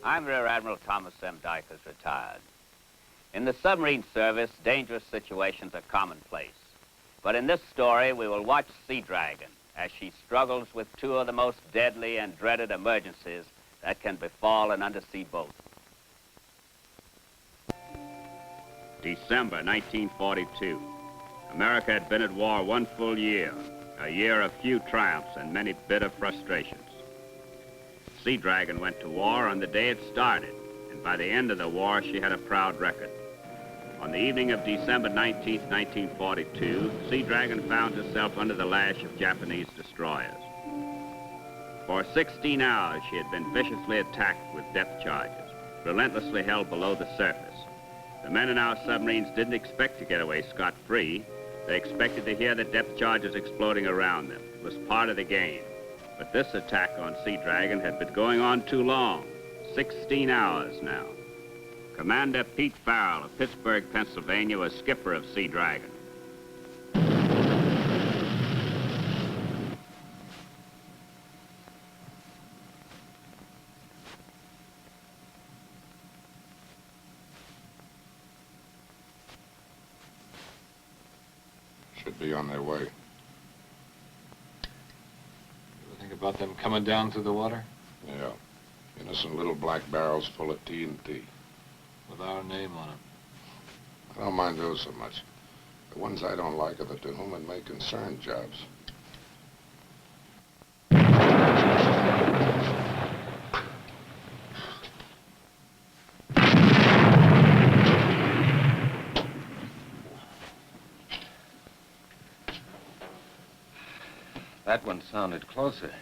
I'm Rear Admiral Thomas M. Dykers, retired. In the submarine service, dangerous situations are commonplace. But in this story, we will watch Seadragon as she struggles with two of the most deadly and dreaded emergencies that can befall an undersea boat. December 1942. America had been at war 1 full year, a year of few triumphs and many bitter frustrations. Seadragon went to war on the day it started, and by the end of the war, she had a proud record. On the evening of December 19, 1942, Seadragon found herself under the lash of Japanese destroyers. For 16 hours, she had been viciously attacked with depth charges, relentlessly held below the surface. The men in our submarines didn't expect to get away scot-free. They expected to hear the depth charges exploding around them. It was part of the game. But this attack on Seadragon had been going on too long, 16 hours now. Commander Pete Farrell of Pittsburgh, Pennsylvania, was skipper of Seadragon. Should be on their way. About them coming down through the water? Yeah. Innocent little black barrels full of TNT. With our name on them. I don't mind those so much. The ones I don't like are the to whom it may concern jobs. That one sounded closer.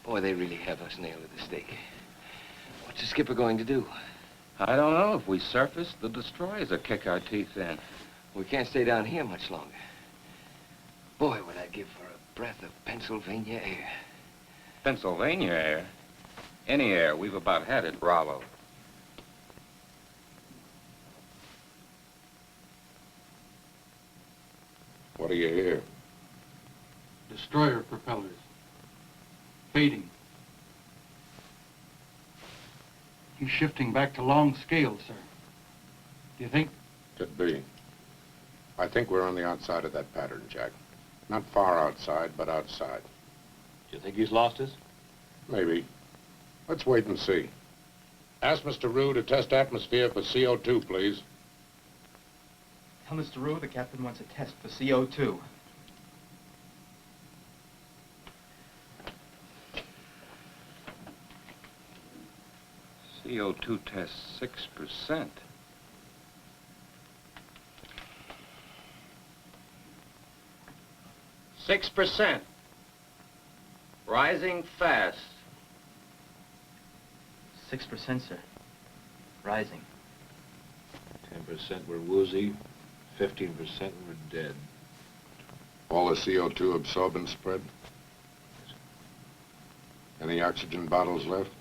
Boy, they really have us nailed to the stake. What's the skipper going to do? I don't know. If we surface, the destroyers will kick our teeth in. We can't stay down here much longer. Boy, what I'd give for a breath of Pennsylvania air. Pennsylvania air? Any air. We've about had it, Rabaul. What do you hear? Destroyer propellers. Fading. He's shifting back to long scale, sir. Do you think? Could be. I think we're on the outside of that pattern, Jack. Not far outside, but outside. Do you think he's lost us? Maybe. Let's wait and see. Ask Mr. Rue to test atmosphere for CO2, please. Tell Mr. Rue the captain wants a test for CO2. CO2 test 6%. Rising fast. 6%, sir. Rising. 10% we're woozy, 15% we're dead. All the CO2 absorbent spread? Any oxygen bottles left?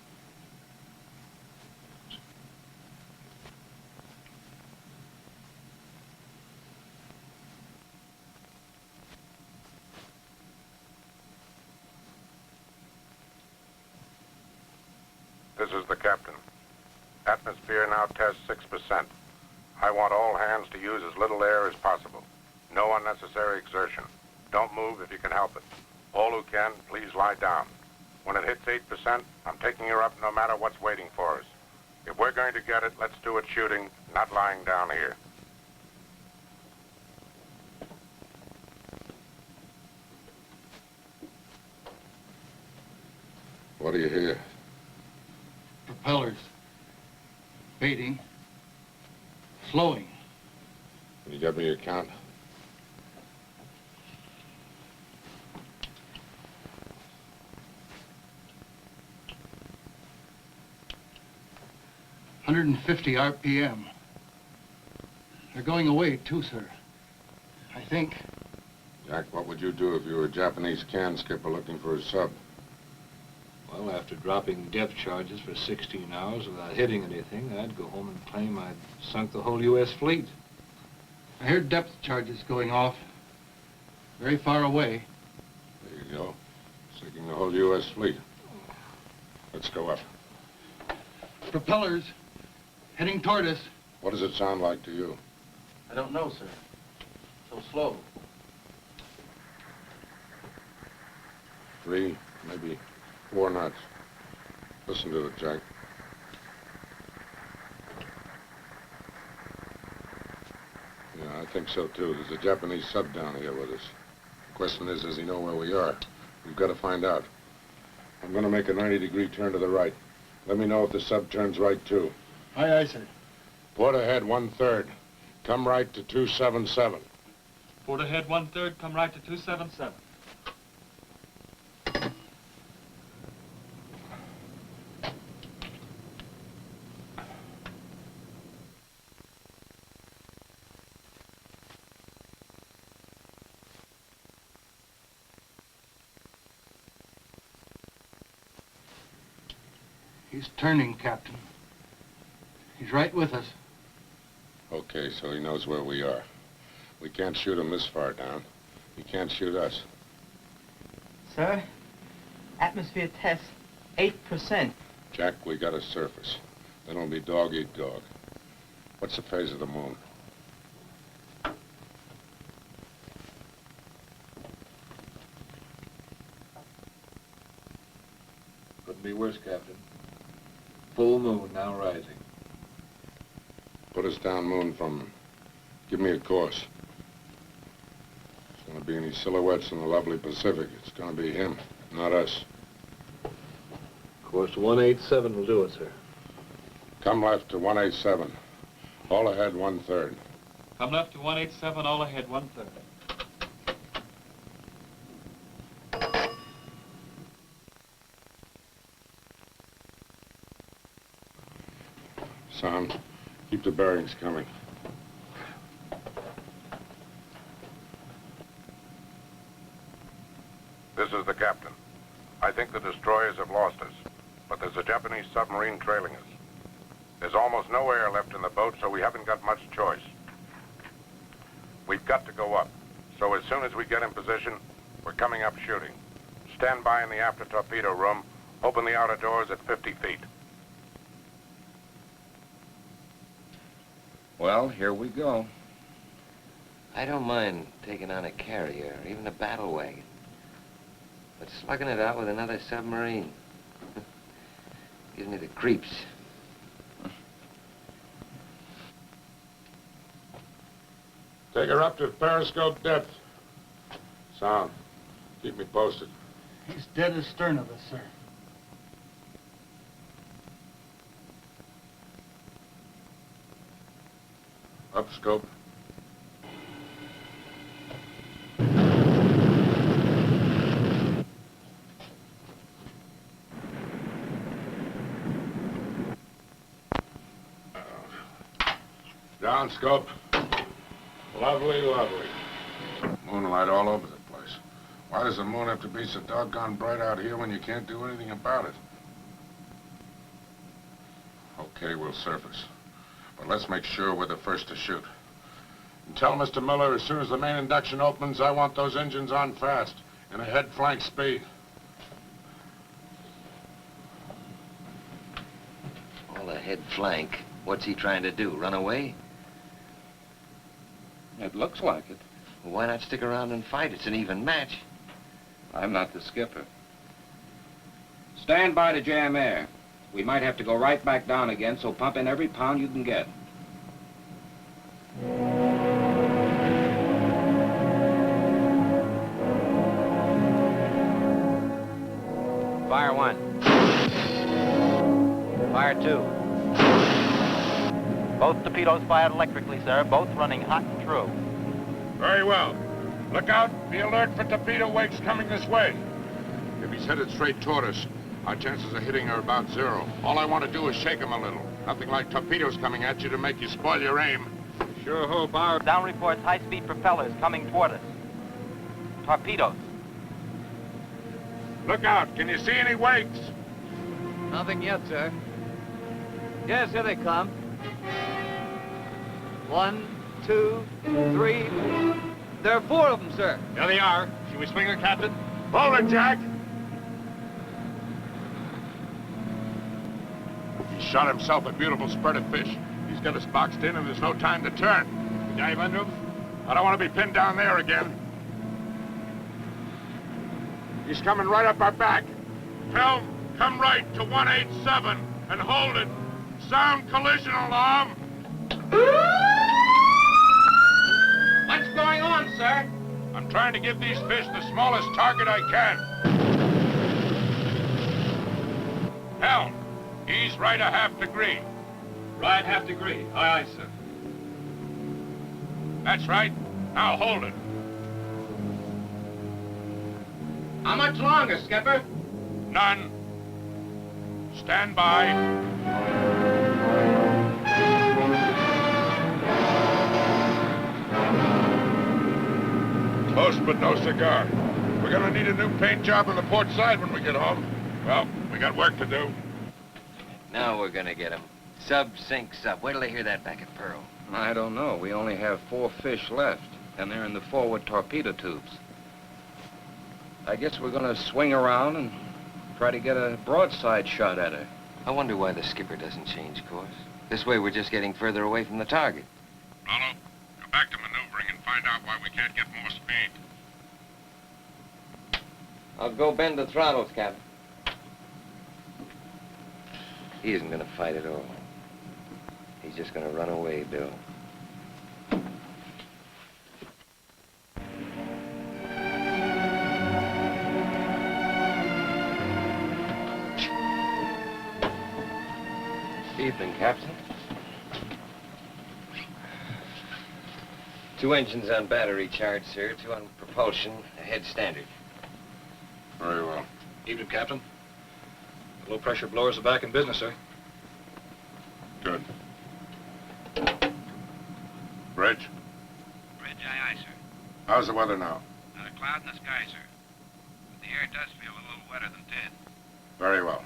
This is the captain. Atmosphere now tests 6%. I want all hands to use as little air as possible. No unnecessary exertion. Don't move if you can help it. All who can, please lie down. When it hits 8%, I'm taking her up no matter what's waiting for us. If we're going to get it, let's do it shooting, not lying down here. What do you hear? Propellers. Fading. Slowing. Can you get me your count? $150 RPM. They're going away, too, sir. I think. Jack, what would you do if you were a Japanese can skipper looking for a sub? Well, after dropping depth charges for 16 hours without hitting anything, I'd go home and claim I'd sunk the whole U.S. fleet. I heard depth charges going off. Very far away. There you go. Sinking the whole U.S. fleet. Let's go up. Propellers heading toward us. What does it sound like to you? I don't know, sir. So slow. 3, maybe 4 knots. Listen to it, Jack. Yeah, I think so, too. There's a Japanese sub down here with us. The question is, does he know where we are? We've got to find out. I'm going to make a 90-degree turn to the right. Let me know if the sub turns right, too. Aye, aye, sir. Port ahead 1/3. Come right to 277. Port ahead 1/3, come right to 277. He's turning, Captain. He's right with us. Okay, so he knows where we are. We can't shoot him this far down. He can't shoot us. Sir, atmosphere test 8%. Jack, we got to surface. Then it'll be dog eat dog. What's the phase of the moon? Couldn't be worse, Captain. Full moon now rising. Put us down moon from... Give me a course. If there's going to be any silhouettes in the lovely Pacific, it's going to be him, not us. Course 187 will do it, sir. Come left to 187. All ahead 1/3. Come left to 187, all ahead 1/3. Son, keep the bearings coming. This is the captain. I think the destroyers have lost us, but there's a Japanese submarine trailing us. There's almost no air left in the boat, so we haven't got much choice. We've got to go up, so as soon as we get in position, we're coming up shooting. Stand by in the after torpedo room, open the outer doors at 50 feet. Well, here we go. I don't mind taking on a carrier, or even a battle wagon. But slugging it out with another submarine gives me the creeps. Take her up to periscope depth. Sound. Keep me posted. He's dead astern of us, sir. Up scope. Down scope. Lovely, lovely. Moonlight all over the place. Why does the moon have to be so doggone bright out here when you can't do anything about it? Okay, we'll surface. But let's make sure we're the first to shoot. And tell Mr. Miller, as soon as the main induction opens, I want those engines on fast, and a head flank speed. All ahead flank. What's he trying to do, run away? It looks like it. Well, why not stick around and fight? It's an even match. I'm not the skipper. Stand by to jam air. We might have to go right back down again, so pump in every pound you can get. Fire 1. Fire 2. Both torpedoes fired electrically, sir. Both running hot and true. Very well. Look out. Be alert for torpedo wakes coming this way. If he's headed straight toward us, our chances of hitting are about 0. All I want to do is shake him a little. Nothing like torpedoes coming at you to make you spoil your aim. Sure hope our... Down reports high-speed propellers coming toward us. Torpedoes. Look out. Can you see any wakes? Nothing yet, sir. Yes, here they come. 1, 2, 3. There are 4 of them, sir. There they are. Should we swing her, Captain? Hold it, Jack. He shot himself a beautiful spurt of fish. He's got us boxed in and there's no time to turn. Dive under him? I don't want to be pinned down there again. He's coming right up our back. Helm, come right to 187 and hold it. Sound collision alarm. What's going on, sir? I'm trying to give these fish the smallest target I can. Helm, ease right a half degree. Right half degree. Aye, aye, sir. That's right. Now hold it. How much longer, Skipper? None. Stand by. Close but no cigar. We're gonna need a new paint job on the port side when we get home. Well, we got work to do. Now we're gonna get him. Sub, sink, sub. Wait till they hear that back at Pearl. I don't know. We only have 4 fish left, and they're in the forward torpedo tubes. I guess we're gonna swing around and try to get a broadside shot at her. I wonder why the skipper doesn't change course. This way we're just getting further away from the target. Rollo, go back to maneuvering and find out why we can't get more speed. I'll go bend the throttles, Captain. He isn't gonna fight at all. He's just gonna run away, Bill. Evening, Captain. 2 engines on battery charge, sir. 2 on propulsion. Ahead standard. Very well. Evening, Captain. The low-pressure blowers are back in business, sir. Good. Bridge? Bridge, aye, aye, sir. How's the weather now? Not a cloud in the sky, sir. But the air does feel a little wetter than it did. Very well.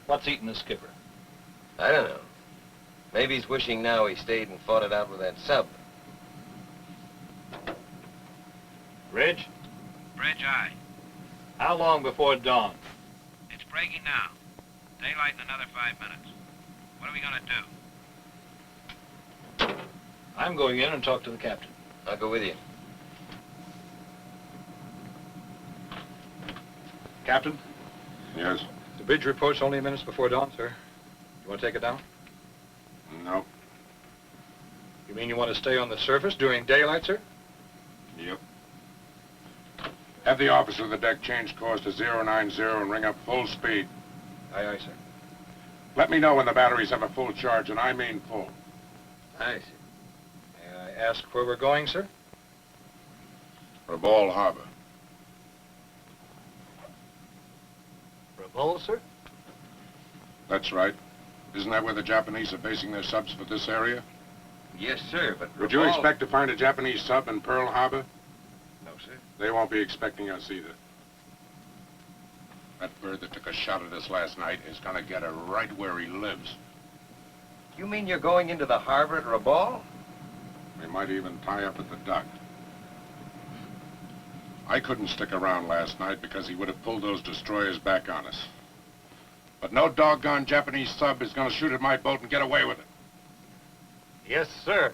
What's eating the skipper? I don't know. Maybe he's wishing now he stayed and fought it out with that sub. Bridge? Bridge, aye. How long before dawn? It's breaking now. Daylight in another 5 minutes. What are we gonna do? I'm going in and talk to the captain. I'll go with you. Captain, Yes? the bridge report's only minutes before dawn, sir. You want to take it down? No. You mean you want to stay on the surface during daylight, sir? Yep. Have the officer of the deck change course to 090 and ring up full speed. Aye, aye, sir. Let me know when the batteries have a full charge, and I mean full. Aye, sir. May I ask where we're going, sir? Rabaul Harbor. Rabaul, sir? That's right. Isn't that where the Japanese are basing their subs for this area? Yes, sir, but Would you expect to find a Japanese sub in Pearl Harbor? No, sir. They won't be expecting us either. That bird that took a shot at us last night is gonna get her right where he lives. You mean you're going into the harbor at Rabaul? We might even tie up at the dock. I couldn't stick around last night because he would have pulled those destroyers back on us. But no doggone Japanese sub is gonna shoot at my boat and get away with it. Yes, sir.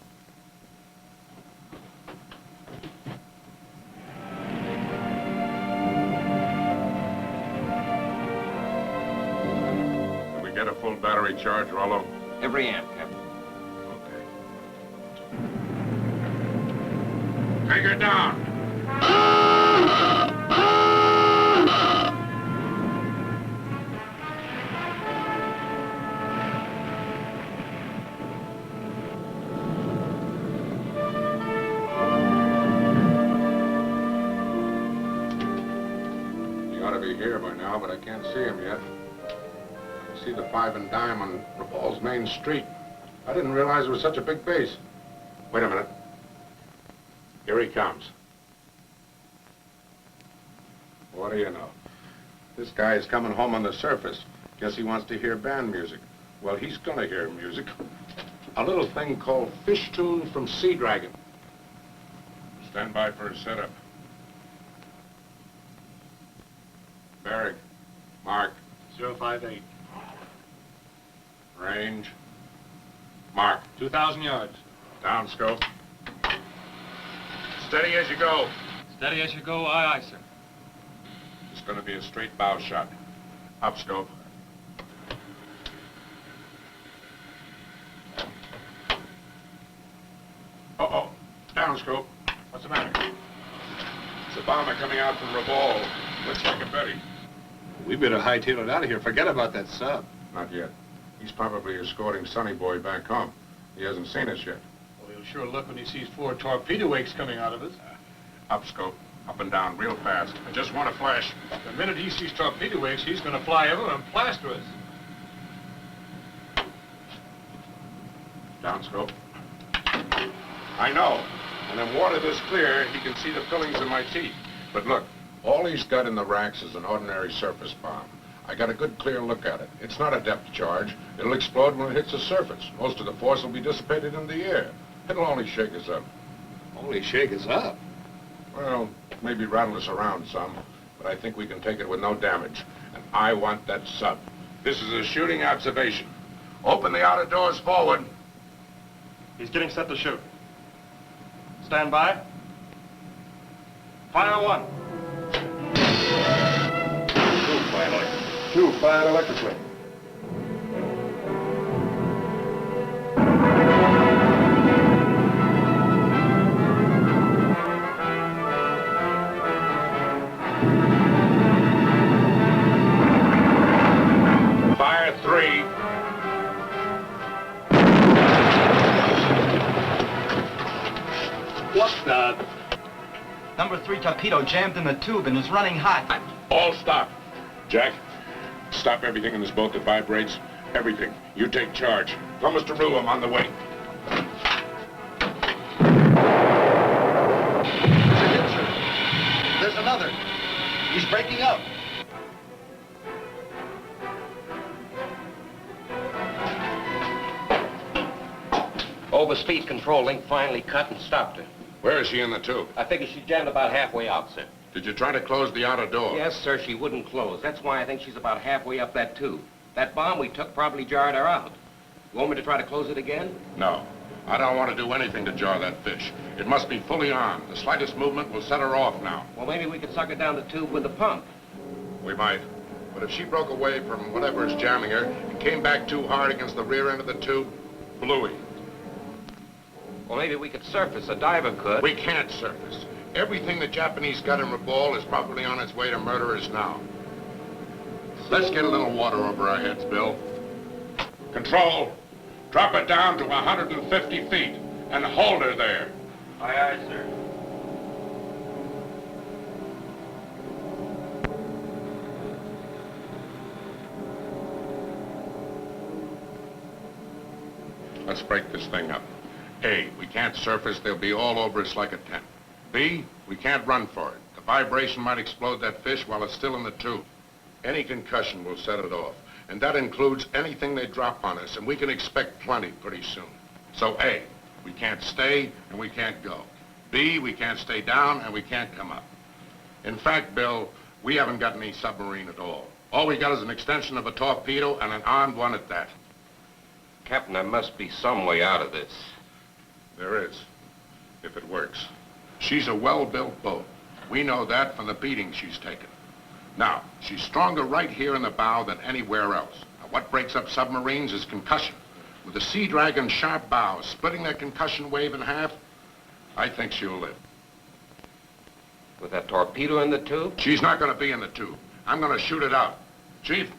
Did we get a full battery charge, Rollo? Every amp, Captain. Okay. Take her down. He ought to be here by now, but I can't see him yet. I can see the 5 and dime on Rabaul's main street. I didn't realize it was such a big base. Wait a minute. Here he comes. What do you know? This guy is coming home on the surface. Guess he wants to hear band music. Well, he's gonna hear music. A little thing called Fish Tune from Seadragon. Stand by for a setup. Barrick. Mark. 058. Range. Mark. 2,000 yards. Down scope. Steady as you go. Steady as you go, aye, aye, sir. It's gonna be a straight bow shot. Up scope. Uh-oh. Down scope. What's the matter? It's a bomber coming out from Rabaul. Looks like a Betty. We better hightail it out of here. Forget about that sub. Not yet. He's probably escorting Sonny Boy back home. He hasn't seen us yet. Well, he'll sure look when he sees 4 torpedo wakes coming out of us. Up scope. Up and down real fast. I just want a flash. The minute he sees torpedo wakes, he's going to fly over and plaster us. Down scope. I know. And in water this clear, he can see the fillings in my teeth. But look, all he's got in the racks is an ordinary surface bomb. I got a good clear look at it. It's not a depth charge. It'll explode when it hits the surface. Most of the force will be dissipated in the air. It'll only shake us up. Only shake us up? Well, maybe rattle us around some, but I think we can take it with no damage. And I want that sub. This is a shooting observation. Open the outer doors forward. He's getting set to shoot. Stand by. Fire 1. Two fired electrically. Fire 3. What the? Number 3 torpedo jammed in the tube and is running hot. All stop. Jack, stop everything in this boat that vibrates. Everything. You take charge. Tell Mr. Rue I'm on the way. There's a hit, sir. There's another. He's breaking up. Overspeed control link finally cut and stopped her. Where is she in the tube? I figure she jammed about halfway out, sir. Did you try to close the outer door? Yes, sir, she wouldn't close. That's why I think she's about halfway up that tube. That bomb we took probably jarred her out. You want me to try to close it again? No. I don't want to do anything to jar that fish. It must be fully on. The slightest movement will set her off now. Well, maybe we could suck her down the tube with the pump. We might. But if she broke away from whatever is jamming her and came back too hard against the rear end of the tube, bluey. Well, maybe we could surface. A diver could. We can't surface. Everything the Japanese got in Rabaul is probably on its way to murder us now. Let's get a little water over our heads, Bill. Control. Drop it down to 150 feet and hold her there. Aye, aye, sir. Let's break this thing up. A, we can't surface. They'll be all over us like a tent. B, we can't run for it. The vibration might explode that fish while it's still in the tube. Any concussion will set it off. And that includes anything they drop on us, and we can expect plenty pretty soon. So A, we can't stay and we can't go. B, we can't stay down and we can't come up. In fact, Bill, we haven't got any submarine at all. All we got is an extension of a torpedo and an armed one at that. Captain, there must be some way out of this. There is, if it works. She's a well-built boat. We know that from the beating she's taken. Now, she's stronger right here in the bow than anywhere else. Now, what breaks up submarines is concussion. With the Seadragon's sharp bow splitting that concussion wave in half, I think she'll live. With that torpedo in the tube? She's not going to be in the tube. I'm going to shoot it out. Chief,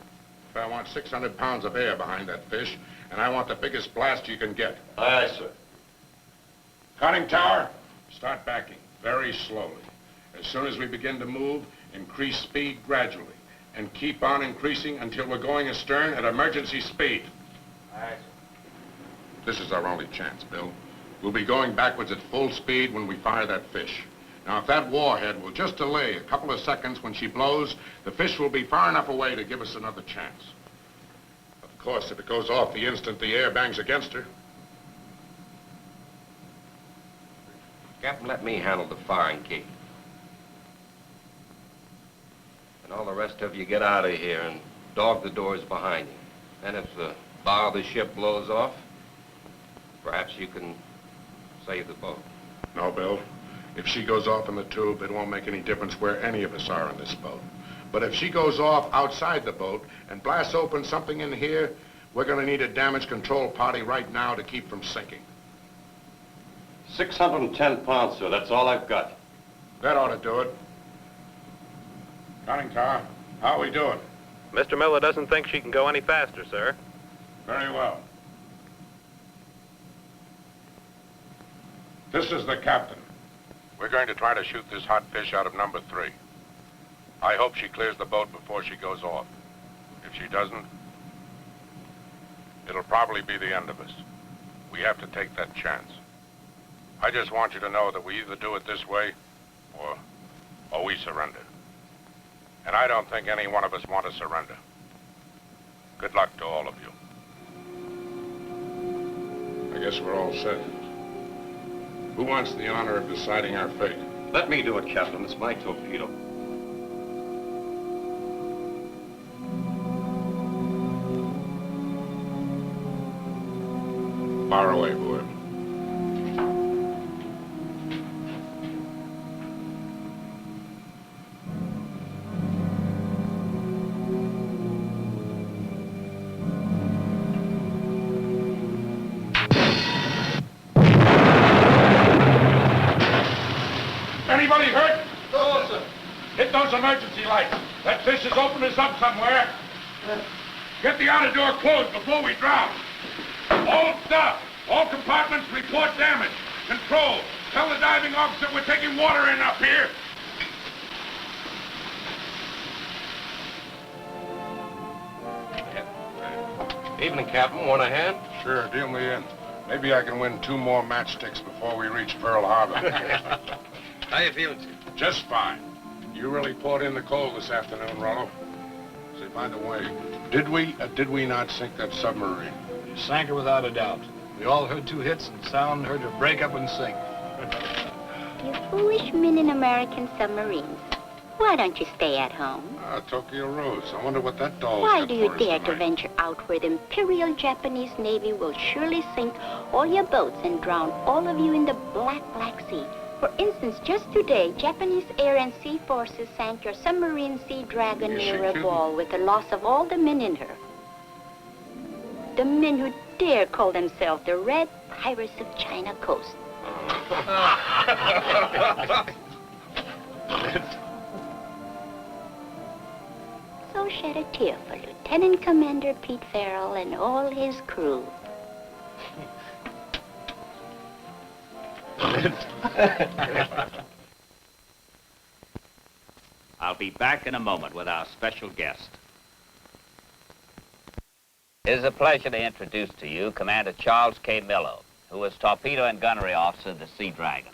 I want 600 pounds of air behind that fish, and I want the biggest blast you can get. Aye, sir. Conning tower, start backing very slowly. As soon as we begin to move, increase speed gradually, and keep on increasing until we're going astern at emergency speed. Aye, sir. This is our only chance, Bill. We'll be going backwards at full speed when we fire that fish. Now, if that warhead will just delay a couple of seconds when she blows, the fish will be far enough away to give us another chance. Of course, if it goes off the instant the air bangs against her. Captain, let me handle the firing key. And all the rest of you get out of here and dog the doors behind you. And if the bow of the ship blows off, perhaps you can save the boat. No, Bill. If she goes off in the tube, it won't make any difference where any of us are in this boat. But if she goes off outside the boat and blasts open something in here, we're going to need a damage control party right now to keep from sinking. 610 pounds, sir. That's all I've got. That ought to do it. Conning tower, how are we doing? Mr. Miller doesn't think she can go any faster, sir. Very well. This is the captain. We're going to try to shoot this hot fish out of number 3. I hope she clears the boat before she goes off. If she doesn't, it'll probably be the end of us. We have to take that chance. I just want you to know that we either do it this way, or we surrender. And I don't think any one of us want to surrender. Good luck to all of you. I guess we're all set. Who wants the honor of deciding our fate? Let me do it, Captain. It's my torpedo. Far away, boy. Anybody hurt? No, sir. Hit those emergency lights. That fish has opened us up somewhere. Get the outer door closed before we drown. All stop. All compartments report damage. Control. Tell the diving officer we're taking water in up here. Evening, Captain. Want a hand? Sure, deal me in. Maybe I can win 2 more matchsticks before we reach Pearl Harbor. How you feeling, Chief? Just fine. You really poured in the coal this afternoon, Rollo. Say, by the way, did we not sink that submarine? You sank her without a doubt. We all heard 2 hits and sound heard her break up and sink. You foolish men in American submarines. Why don't you stay at home? Tokyo Rose. I wonder what that doll's Why got do you for us dare to tonight. venture out where the Imperial Japanese Navy will surely sink all your boats and drown all of you in the Black Sea? For instance, just today, Japanese air and sea forces sank your submarine Seadragon Is near she Rabaul with the loss of all the men in her. The men who dare call themselves the Red Pirates of China Coast. So shed a tear for Lieutenant Commander Pete Farrell and all his crew. I'll be back in a moment with our special guest. It is a pleasure to introduce to you Commander Charles K. Millo, who was torpedo and gunnery officer of the Seadragon.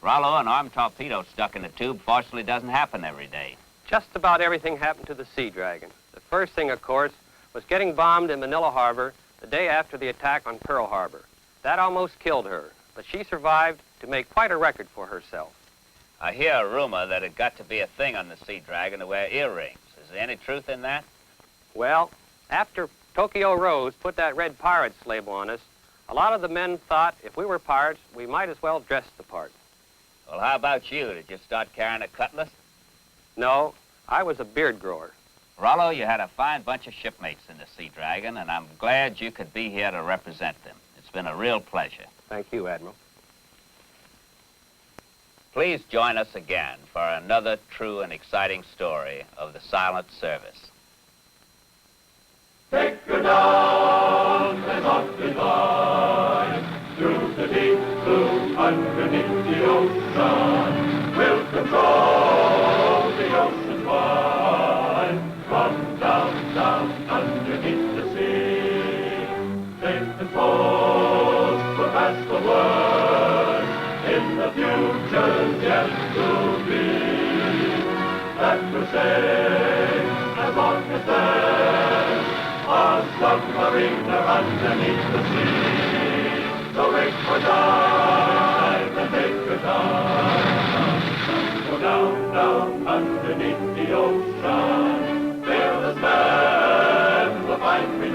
Rollo, an armed torpedo stuck in a tube fortunately doesn't happen every day. Just about everything happened to the Seadragon. The first thing, of course, was getting bombed in Manila Harbor the day after the attack on Pearl Harbor. That almost killed her, but she survived to make quite a record for herself. I hear a rumor that it got to be a thing on the Seadragon to wear earrings. Is there any truth in that? Well, after Tokyo Rose put that red pirates label on us, a lot of the men thought if we were pirates, we might as well dress the part. Well, how about you? Did you start carrying a cutlass? No, I was a beard grower. Rollo, you had a fine bunch of shipmates in the Seadragon, and I'm glad you could be here to represent them. It's been a real pleasure. Thank you, Admiral. Please join us again for another true and exciting story of the silent service. Take her down and off the line, through the deep blue underneath the ocean. We'll control the ocean wide, from down, down underneath the sea. Faith and force will pass the word in the future's yet be. That will say, as long as there's a submariner underneath the sea. So wait for time and make a dive. Go down, down underneath the ocean. Fearless men will find me